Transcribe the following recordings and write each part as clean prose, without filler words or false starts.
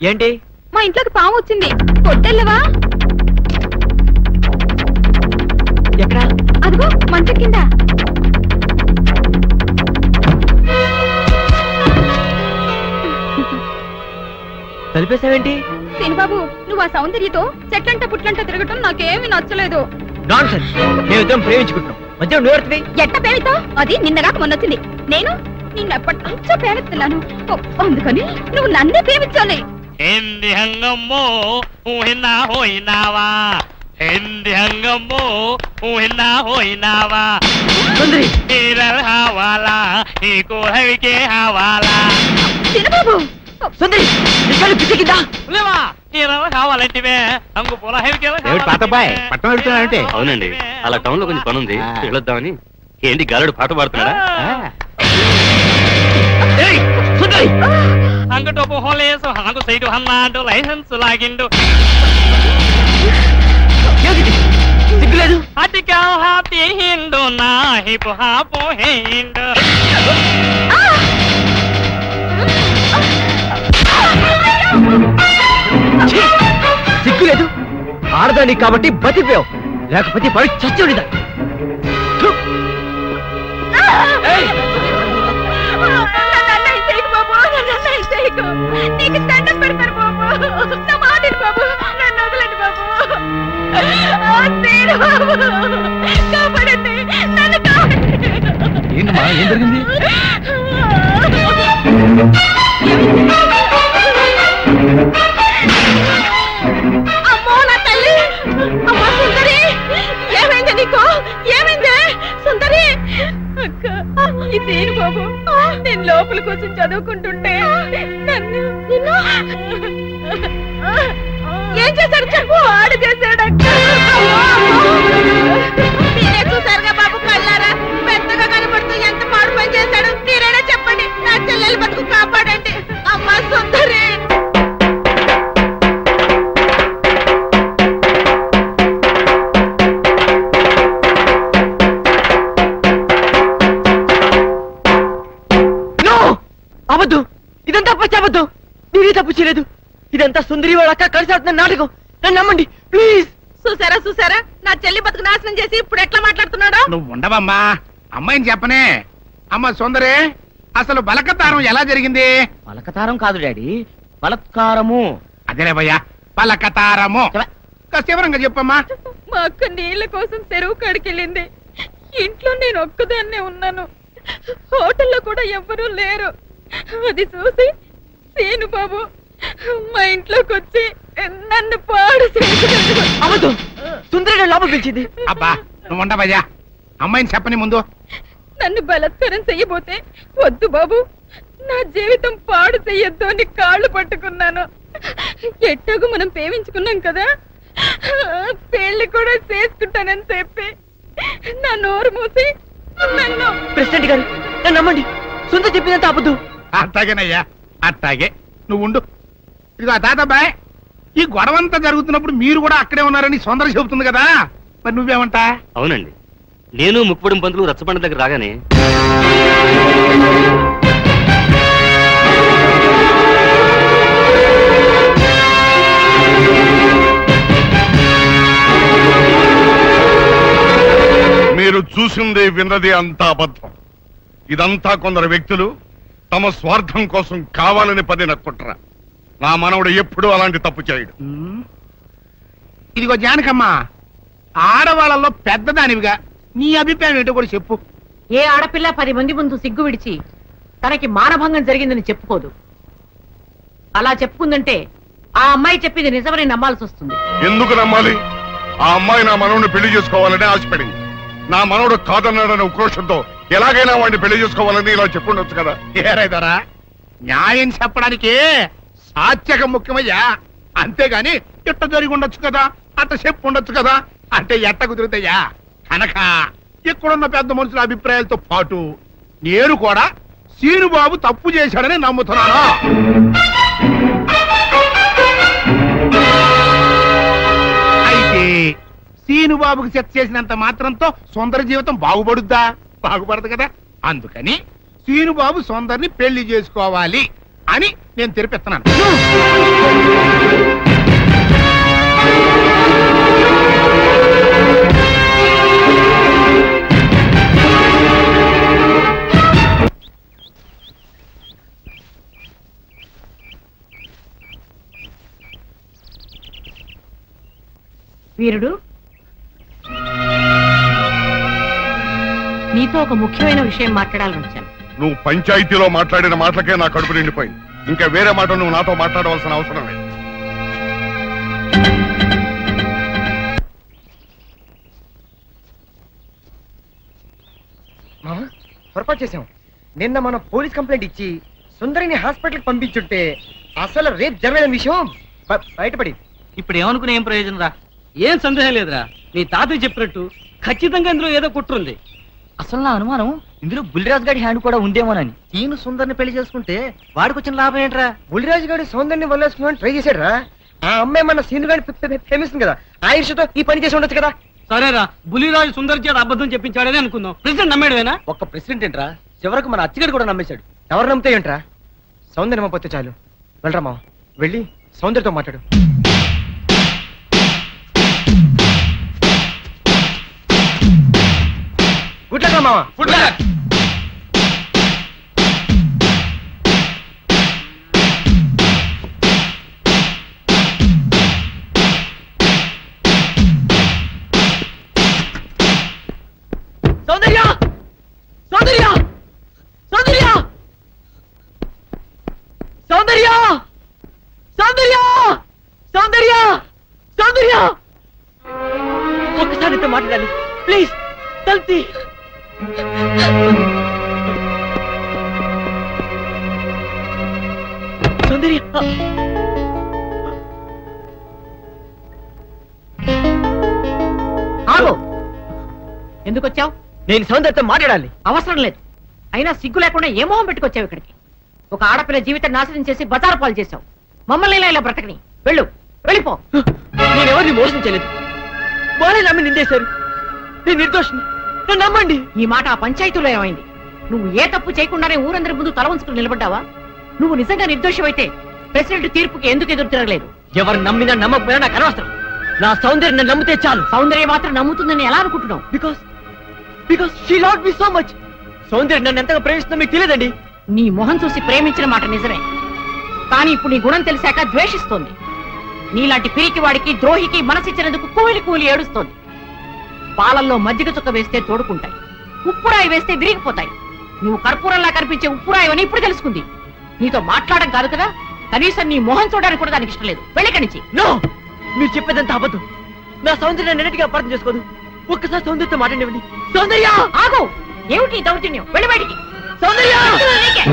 ఏంటి? మా ఇంట్లోకి పాము వచ్చింది, కొట్టెళ్ళవా? ఎక్కడ? అదిగో మంచం కింద. తలిపేసావేంటి? బాబు, నువ్వు ఆ సౌందర్యతో చెట్లంట పుట్లంట తిరగటం నాకేమీ నచ్చలేదు. నాన్సెన్స్. మేమిద్దరం ప్రేమించుకుంటున్నాం, మధ్య నువ్వెడుతుంది. ఎట్ట ప్రేమితో? అది నిన్నగాక మొన్నొచ్చింది. నేను నిన్నెప్పటి నుంచో ప్రేమిస్తున్నాను, అందుకని నువ్వు నన్నే ప్రేమించాలి. Hindi hangamo, uhina hoinawa. Hindi hangamo, uhina hoinawa. సుందరి, Hiral hawala, hiko havike hawala. బాబు, సుందరి, ఇక్కడ పిచ్చికిందా? లేవా, hiral hawalantiవే, అంగు పోల havike. ఏమిటి పాతబాయ్, పట్టణం వెళ్తున్నానంటే? అవునండి, అలా టౌన్ లో కొంచెం పని ఉంది, వెళ్ళొద్దామని. ఏంటి గాలుడు పాట పాడుతున్నాడా? ఏయ్, సుందరి! అంగటోపు హోలేసు హాగు సైడు హన్నాడు లైసెన్స్ లాగిండు. ఏమిటి? సిగ్గులేదు? అటికా హాతి హిండు నా హిపు హాపు హిండు. ఛీ! సిగ్గులేదు? ఆడదానికి కాబట్టి బతిపోయావు, లేకపోతే పడి చచ్చి ఉండేదా? నీకు దండం పెడతారు బాబు, నా మాటలు బాబు, నన్ను వదలండి బాబు. కాపాడండి, నన్ను కాపాడండి. ఏంటమ్మా, ఏం జరిగింది? అమ్మో నా తల్లి, అమ్మా సుందరి, ఏమైంది నీకు? ఏమైంది సుందరి? అక్క, ఇదేను బాబు, నేను లోపల కూర్చొని చదువుకుంటుంటే నన్ను ఏం చేశాడు చెప్పు. ఆడు చేశాడు అక్క. మీరే చూసారుగా బాబు కళ్ళారా, పెద్దగా కనబడుతూ ఎంత మాడు పని చేశాడు. మీరైనా చెప్పండి, నా చెల్లెలు బతుకు కాపాడండి. అమ్మా సుందరి. అవద్దు, ఇదంతా పచ్చవద్దు. నేనే తప్పు చేయలేదు. ఇదంతా సుందరి వాళ్ళ అక్క కలిసి ఆడుతున్న నాటకం. నన్ను నమ్మండి ప్లీజ్. చూసారా చూసారా, నా చెల్లి బతుకు నాశనం చేసి ఇప్పుడు ఎట్లా మాట్లాడుతున్నాడు. నువ్వు ఉండవమ్మా, అమ్మాయిని చెప్పనే. అమ్మ సుందరే, అసలు బలకతారం ఎలా జరిగింది? పలకతారం కాదు డాడీ, బలత్కారము. అదేలే భయ్యా, బలకతారము. వివరంగా చెప్పమ్మా. మా అక్క నీళ్ళ కోసం చెరువు కాడికెళ్ళింది. ఇంట్లో నేను ఒక్కదాన్నే ఉన్నాను, హోటల్లో కూడా ఎవ్వరూ లేరు. అది చూసి సీను బాబు మా ఇంట్లోకి వచ్చి నన్ను పాడు చేశాడు. అవద్దు, సుందరి లోపల పిలిచింది. అబ్బా నువ్వు ఉండవయ్యా, అమ్మాయిని చెప్పని ముందు. నన్ను బలత్కారం చెయ్యబోతే వద్దు బాబు, నా జీవితం పాడు చెయ్యొద్దు అని కాళ్ళు పట్టుకున్నాను. ఎట్టాగో మనం ప్రేమించుకున్నాం కదా, పెళ్లి కూడా చేసుకుంటానని చెప్పి నా నోరు మూసి నన్ను. ప్రెసిడెంట్ గారు నన్ను నమ్మండి, సుందరి చెప్పినంత అబద్ధం. అట్టాగేనయ్యా, అట్టాగే నువ్వు ఉండు. ఇదిగో తాతబాయ్, ఈ గొడవంతా జరుగుతున్నప్పుడు మీరు కూడా అక్కడే ఉన్నారని సుందర చెబుతుంది కదా, మరి నువ్వేమంటా? అవునండి, నేను ముక్కుపడం పంతులు రచ్చబండ దగ్గర రాగానే మీరు చూసింది విన్నది అంతా అబద్ధం. ఇదంతా కొందరు వ్యక్తులు తమ స్వార్థం కోసం కావాలని పదిన కుట్ర. నా మనవడు ఎప్పుడూ అలాంటి తప్పు చేయడు. ఇదిగో జానకమ్మ, ఆడవాళ్ళలో పెద్దదానివిగా నీ అభిప్రాయం ఏంటో కూడా చెప్పు. ఏ ఆడపిల్ల 10 మంది ముందు సిగ్గు విడిచి తనకి మానభంగం జరిగిందని చెప్పుకోదు. అలా చెప్పుకుందంటే ఆ అమ్మాయి చెప్పింది నిజమని నమ్మాల్సి వస్తుంది. ఎందుకు నమ్మాలి? ఆ అమ్మాయి నా మనవడిని పెళ్లి చేసుకోవాలని ఆశపడింది. నా మనవడు కాదన్నాడనే ఉక్రోషంతో ఎలాగైనా వాడిని పెళ్లి చేసుకోవాలని ఇలా చెప్పుండొచ్చు కదా. ఏరైదారా, న్యాయం చెప్పడానికి సాత్యకం ముఖ్యమయ్యా, అంతేగాని ఇట్ట జరిగి ఉండొచ్చు కదా, అట్ట చెప్పు ఉండొచ్చు కదా అంటే ఎట్ట కుదురుతాయా? కనుక ఇక్కడున్న పెద్ద మనుషుల అభిప్రాయాలతో పాటు నేను కూడా సీనుబాబు తప్పు చేశాడని నమ్ముతున్నాను. అయితే సీనుబాబుకి చెత్త చేసినంత మాత్రంతో సుందర జీవితం బాగుపడుద్దా? బాగుపడదు కదా. అందుకని సీనుబాబు సుందరిని పెళ్లి చేసుకోవాలి అని నేను తెరిపిస్తున్నాను. వీరుడు, నీతో ఒక ముఖ్యమైన విషయం మాట్లాడాలని వచ్చాను. నువ్వు పంచాయతీలో మాట్లాడిన మాటలకే నా కడుపు నిండిపోయింది. ఇంకా వేరే మాట నువ్వు నాతో మాట్లాడవలసిన అవసరం లేదు. మామ పొరపాటు చేసాం. నిన్న మనం పోలీస్ కంప్లైంట్ ఇచ్చి సుందరిని హాస్పిటల్కి పంపించుంటే అసలు రేపు జరగలేని విషయం బయటపడి. ఇప్పుడు ఏమనుకునే ఏం ప్రయోజనం రా? ఏం సందేహం లేదురా, నీ తాతయ్య చెప్పినట్టు ఖచ్చితంగా ఇందులో ఏదో కుట్రుంది. అసలు నా అనుమానం ఇందులో బుల్లిరాజు గారి హ్యాండ్ కూడా ఉందేమోనని. ఈయన సుందరిని పెళ్లి చేసుకుంటే వాడికి వచ్చిన లాభం ఏంట్రా? బుల్లిరాజు గారి సౌందర్ని వల్లేసుకుని ట్రై చేశాడు రా. ఆ అమ్మాయి మన సీను గారి ప్రేమిస్తుంది కదా, ఆ ఈర్షతో ఈ పని చేసి ఉండొచ్చు కదా. సరేరా, బుల్లిరాజు సుందర్ చేత అబద్ధం చెప్పించాడని అనుకుందాం. ప్రెసిడెంట్ నమ్మేడువేనా? ఒక్క ప్రెసిడెంట్ ఏంట్రా, చివరకు మన అచ్చిగడు కూడా నమ్మేశాడు. ఎవరు నమ్మితే ఏంట్రా? సౌందర్యం నమ్మపోతే చాలు. వెళ్ళరా మావ, వెళ్ళి సౌందర్యతో మాట్లాడు. గుడ్ లక్ మావా. Good luck. సౌందర్య, సౌందర్య, సౌందర్య, సౌందర్య, సౌందర్య, సౌందర్య, సౌందర్య, ఒక్కసారి నీతో మాట్లాడాలి ప్లీజ్. తల్తి సౌందర్య, ఆగు. ఎందుకు వచ్చావు? నేను సౌందర్యతో మాట్లాడాలి. అవసరం లేదు. అయినా సిగ్గు లేకుండా ఏ మొహం పెట్టుకొచ్చావు ఇక్కడికి? ఒక ఆడపిల్ల జీవితం నాశనం చేసి బజారు పాలు చేశావు. మమ్మల్ని ఇలా బ్రతకని. వెళ్ళు, వెళ్ళిపో. నేను ఎవరిని మోసం చేయలేదు. వాళ్ళే నమ్మి నిందేశారు. నేను నిర్దోషిని, నన్ను నమ్మండి. ఈ మాట ఆ పంచాయతీలో ఏమైంది? నువ్వు ఏ తప్పు చేయకుండానే ఊరందరి ముందు తల వంచుకుని నిలబడ్డావా? నువ్వు నిజంగా నిర్దోషమైతే ప్రెసిడెంట్ తీర్పుకి ఎందుకు ఎదురు తిరగలేదు? ఎవరు నమ్మినా నమ్మకపోయినా నాకు అనవసరం. నా సౌందర్యం నన్ను నమ్మితే చాలు. సౌందర్య మాత్రం నమ్ముతుందని ఎలా అనుకుంటున్నావు? Because she loved me so much. సౌందర్యం నన్ను ఎంతగా ప్రేమిస్తుందో మీకు తెలియదండి. నీ మొహం చూసి ప్రేమించిన మాట నిజమే, కానీ ఇప్పుడు నీ గుణం తెలిసాక ద్వేషిస్తోంది. నీలాంటి పిరికి వాడికి ద్రోహికి మనసిచ్చినందుకు కూలి కూలి ఏడుస్తోంది. పాలల్లో మజ్జిగ చుక్క వేస్తే తోడుకుంటాయి, ఉప్పురాయి వేస్తే విరిగిపోతాయి. నువ్వు కర్పూరంలా కనిపించే ఉప్పురాయి అని ఇప్పుడు తెలుసుకుంది. నీతో మాట్లాడడం కాదు కదా, కనీసం నీ మొహం చూడడానికి కూడా దానికి ఇష్టం లేదు. వెళ్ళిక్కడి నుంచి. నో, మీరు చెప్పేదంతా అబద్ధం. నా సౌందర్యాన్ని అన్నిటికీ అపార్థం చేసుకోదు. ఒక్కసారి సౌందర్యతో మాట్లాడివ్వండి. సౌందర్య, ఆగు. ఏమిటి ఈ దౌర్జన్యం? వెళ్ళి బయటికి. సౌందర్య, నీకే.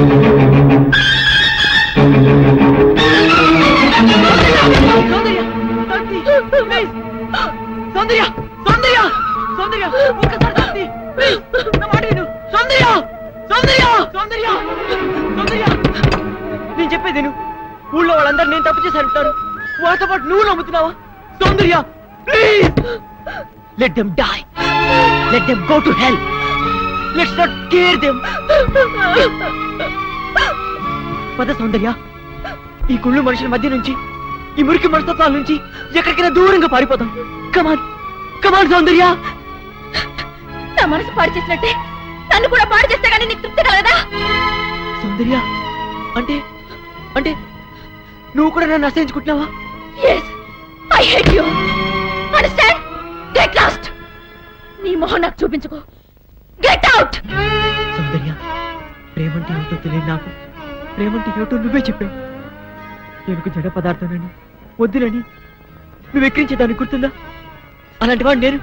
సౌందర్య, ప్లీజ్. సౌందర్య, సౌందర్య, సౌందర్య, ఒక్కసారి శాంతి, ప్లీజ్. నా మాట విను. సౌందర్య, సౌందర్య, సౌందర్య, సౌందర్య, నేను చెప్పేది విను. ఊళ్ళో వాళ్ళందరూ నేను తప్పు చేసి అంటారు. వాళ్ళతో పాటు నువ్వు నమ్ముతున్నావా? Soundarya, please. Let them die. Let them go to hell. Let's not care them. పద సౌందర్య, ఈ గుళ్ళు మనుషుల మధ్య నుంచి, ఈ మురికి మనస్తత్వాల నుంచి ఎక్కడికైనా దూరంగా పారిపోతాం. కమాన్, కమాన్ సౌందర్య. నా మనసు పాడు చేసినట్టే నన్ను కూడా పాడు చేస్తే కానీ నీకు తృప్తి కలగదా? సౌందర్య, అంటే అంటే నువ్వు కూడా నన్ను అసహించుకుంటున్నావా? Yes, I hate you. Understand? Get lost. నీ మొహం నాకు చూపించుకో. Get out. సౌందర్య, ప్రేమంటే ఏమిటో తెలియదు నాకు. ప్రేమంటే ఏమిటో నువ్వే చెప్పావు. నేను జడ పదార్థానని, వద్దునని నువ్వు ఎక్కించేదాన్ని గుర్తుందా? అలాంటి వాడు నేను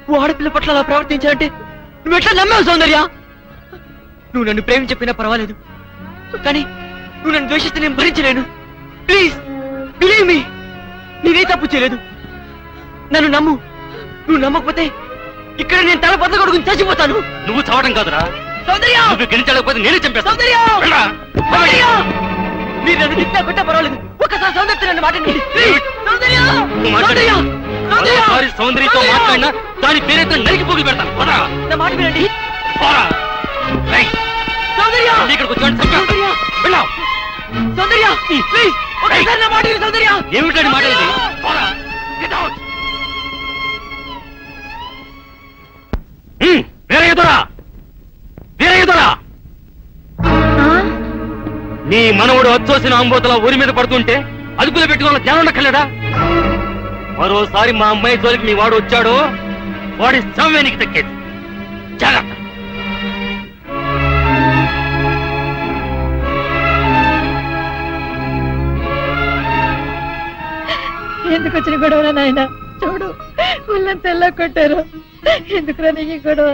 ఓ ఆడపిల్ల పట్ల అలా ప్రవర్తించాలంటే నువ్వు ఎట్లా నమ్మావు సౌందర్య? నువ్వు నన్ను ప్రేమ చెప్పినా పర్వాలేదు, కానీ నువ్వు నన్ను ద్వేషిస్తే నేను భరించలేను. ప్లీజ్ బిలీవ్ మీ, నేనే తప్పు చేయలేదు. నన్ను నమ్ము. నువ్వు నమ్మకపోతే ఇక్కడ నేను తల బద్దకొడుకుని చచ్చిపోతాను. నువ్వు చావడం కాదురా, సౌందర్య, నువ్వు గెలిచలేకపోతే నేనే చంపేస్తాను. సౌందర్య, సౌందర్య, మీరు నన్ను తిట్టా కొట్టా పర్వాలేదు. ఒక్కసారి సౌందర్య నన్ను మాట్లాడండి. సౌందర్య, నువ్వు మాట్లాడు. సౌందర్య, సౌందర్య, మరోసారి సౌందర్యతో మాట్లాడినా దాని పేరైతే నరికి పోగి పెడతాను. పోరా. నా మాట వినండి. పోరా. రేయ్, సౌందర్య, మళ్ళీ ఇక్కడికి వచ్చాడు చంపేస్తాను. సౌందర్య, వెళ్ళావు. సౌందర్య ప్లీజ్ ఒకసారి నా మాట విను, సౌందర్య. ఏమిటండి మాట ఇది? వీరయ్యదొరా, వీరయ్యదొరా, నీ మనవుడు వచ్చోసిన అంబోతల ఊరి మీద పడుతుంటే అదుపులో పెట్టుకోవాలని ధ్యానం ఉండక్కర్లేదా? మరోసారి మా అమ్మాయి జోలికి మీ వాడు వచ్చాడో వాడి సంవేనికి దక్కేది. జాగ్రత్త. ఎందుకు వచ్చిన గొడవ నాయన? చూడు వాళ్ళని తెల్ల కొట్టారు. ఎందుకురా నీకు గొడవ?